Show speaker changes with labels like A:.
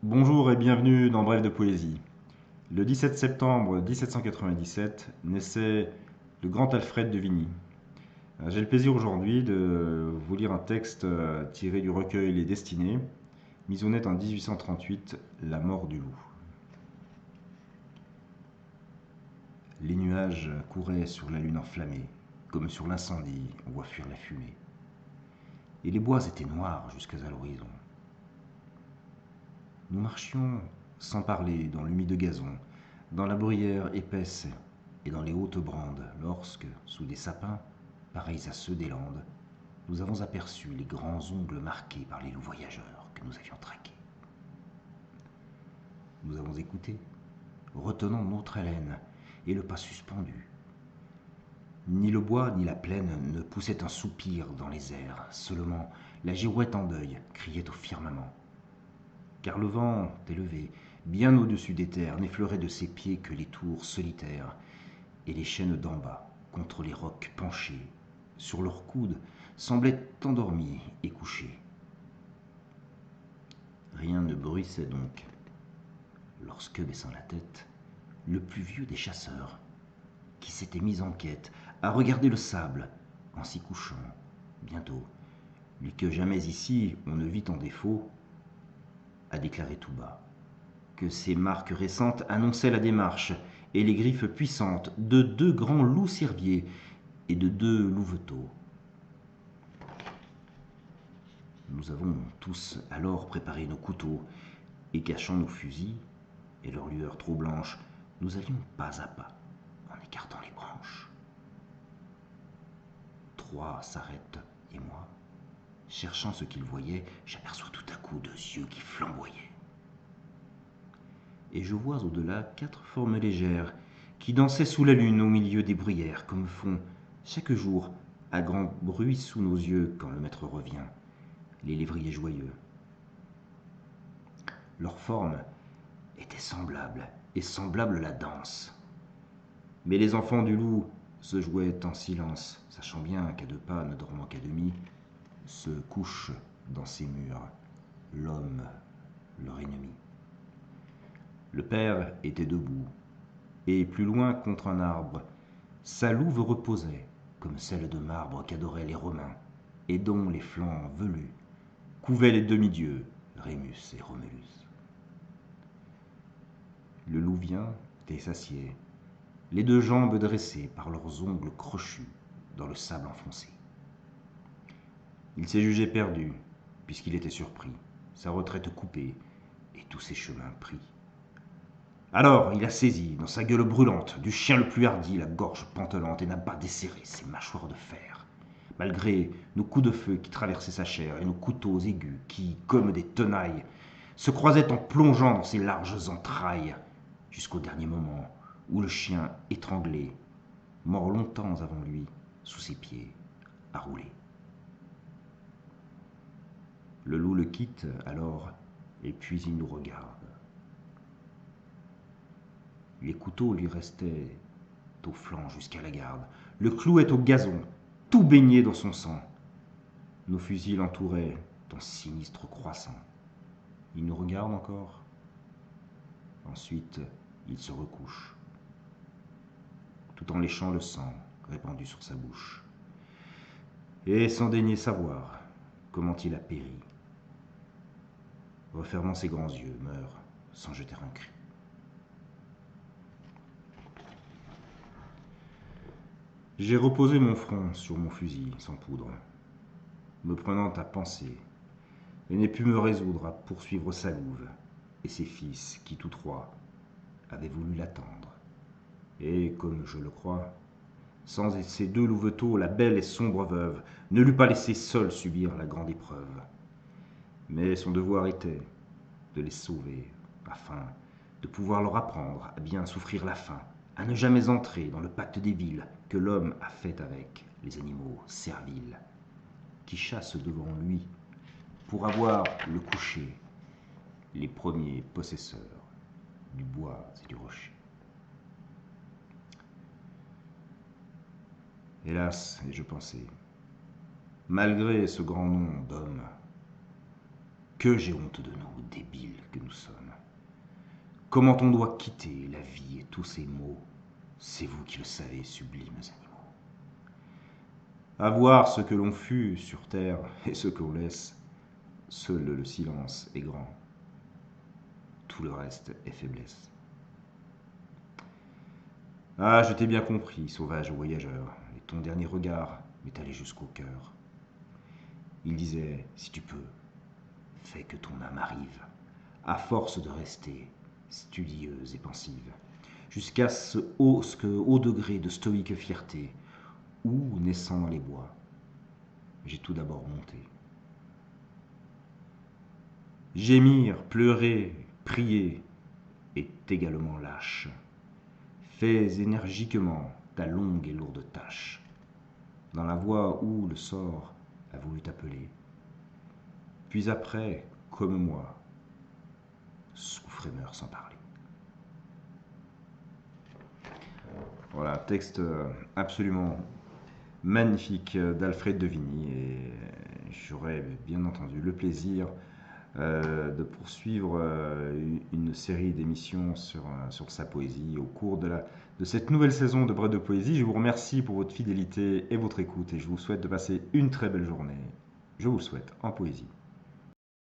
A: Bonjour et bienvenue dans Brève de Poésie. Le 17 septembre 1797 naissait le grand Alfred de Vigny. J'ai le plaisir aujourd'hui de vous lire un texte tiré du recueil Les Destinées, mis au net en 1838, La mort du loup. Les nuages couraient sur la lune enflammée, comme sur l'incendie on voit fuir la fumée. Et les bois étaient noirs jusqu'à l'horizon. Nous marchions sans parler dans l'humide gazon, dans la bruyère épaisse et dans les hautes brandes, lorsque, sous des sapins, pareils à ceux des Landes, nous avons aperçu les grands ongles marqués par les loups voyageurs que nous avions traqués. Nous avons écouté, retenant notre haleine et le pas suspendu. Ni le bois ni la plaine ne poussaient un soupir dans les airs, seulement la girouette en deuil criait au firmament. Car le vent élevé, bien au-dessus des terres, n'effleurait de ses pieds que les tours solitaires et les chênes d'en bas, contre les rocs penchés, sur leurs coudes, semblaient endormis et couchés. Rien ne bruissait donc, lorsque, baissant la tête, le plus vieux des chasseurs, qui s'était mis en quête, à regarder le sable, en s'y couchant, bientôt, lui que jamais ici on ne vit en défaut, a déclaré tout bas que ces marques récentes annonçaient la démarche et les griffes puissantes de deux grands loups cerviers et de deux louveteaux. Nous avons tous alors préparé nos couteaux et cachant nos fusils et leurs lueurs trop blanches, nous allions pas à pas en écartant les branches. Trois s'arrêtent et moi, cherchant ce qu'ils voyaient, j'aperçois tout à coup deux yeux qui flamboyaient. Et je vois au-delà quatre formes légères qui dansaient sous la lune au milieu des bruyères, comme font chaque jour à grand bruit sous nos yeux quand le maître revient, les lévriers joyeux. Leur forme était semblable, et semblable la danse. Mais les enfants du loup se jouaient en silence, sachant bien qu'à deux pas, ne dormant qu'à demi, se couche dans ces murs l'homme, leur ennemi. Le père était debout, et plus loin contre un arbre, sa louve reposait, comme celle de marbre qu'adoraient les Romains, et dont les flancs velus couvaient les demi-dieux, Rémus et Romulus. Le loup vient et s'assied, les deux jambes dressées par leurs ongles crochus dans le sable enfoncé. Il s'est jugé perdu, puisqu'il était surpris, sa retraite coupée et tous ses chemins pris. Alors il a saisi, dans sa gueule brûlante, du chien le plus hardi, la gorge pantelante, et n'a pas desserré ses mâchoires de fer, malgré nos coups de feu qui traversaient sa chair, et nos couteaux aigus qui, comme des tenailles, se croisaient en plongeant dans ses larges entrailles, jusqu'au dernier moment où le chien, étranglé, mort longtemps avant lui, sous ses pieds, a roulé. Le loup le quitte alors, et puis il nous regarde. Les couteaux lui restaient au flanc jusqu'à la garde. Le clou est au gazon, tout baigné dans son sang. Nos fusils l'entouraient en sinistre croissant. Il nous regarde encore. Ensuite, il se recouche, tout en léchant le sang répandu sur sa bouche, et sans daigner savoir comment il a péri. Refermant ses grands yeux, meurt sans jeter un cri. J'ai reposé mon front sur mon fusil sans poudre, me prenant à penser, et n'ai pu me résoudre à poursuivre sa louve et ses fils qui, tous trois, avaient voulu l'attendre. Et, comme je le crois, sans ces deux louveteaux, la belle et sombre veuve ne l'eût pas laissé seule subir la grande épreuve. Mais son devoir était de les sauver, afin de pouvoir leur apprendre à bien souffrir la faim, à ne jamais entrer dans le pacte des villes que l'homme a fait avec les animaux serviles, qui chassent devant lui pour avoir le coucher, les premiers possesseurs du bois et du rocher. Hélas, ai-je pensé, malgré ce grand nom d'homme, que j'ai honte de nous, débiles que nous sommes. Comment on doit quitter la vie et tous ses maux, c'est vous qui le savez, sublimes animaux. À voir ce que l'on fut sur terre et ce qu'on laisse, seul le silence est grand, tout le reste est faiblesse. Ah, je t'ai bien compris, sauvage voyageur, et ton dernier regard m'est allé jusqu'au cœur. Il disait, si tu peux, fais que ton âme arrive, à force de rester studieuse et pensive, jusqu'à ce haut degré de stoïque fierté, où, naissant dans les bois, j'ai tout d'abord monté. Gémir, pleurer, prier est également lâche. Fais énergiquement ta longue et lourde tâche, dans la voie où le sort a voulu t'appeler. Puis après, comme moi, souffre et meurt sans parler. Voilà, texte absolument magnifique d'Alfred de Vigny, et j'aurais bien entendu le plaisir de poursuivre une série d'émissions sur sa poésie au cours de cette nouvelle saison de Brett de Poésie. Je vous remercie pour votre fidélité et votre écoute, et je vous souhaite de passer une très belle journée. Je vous le souhaite en poésie.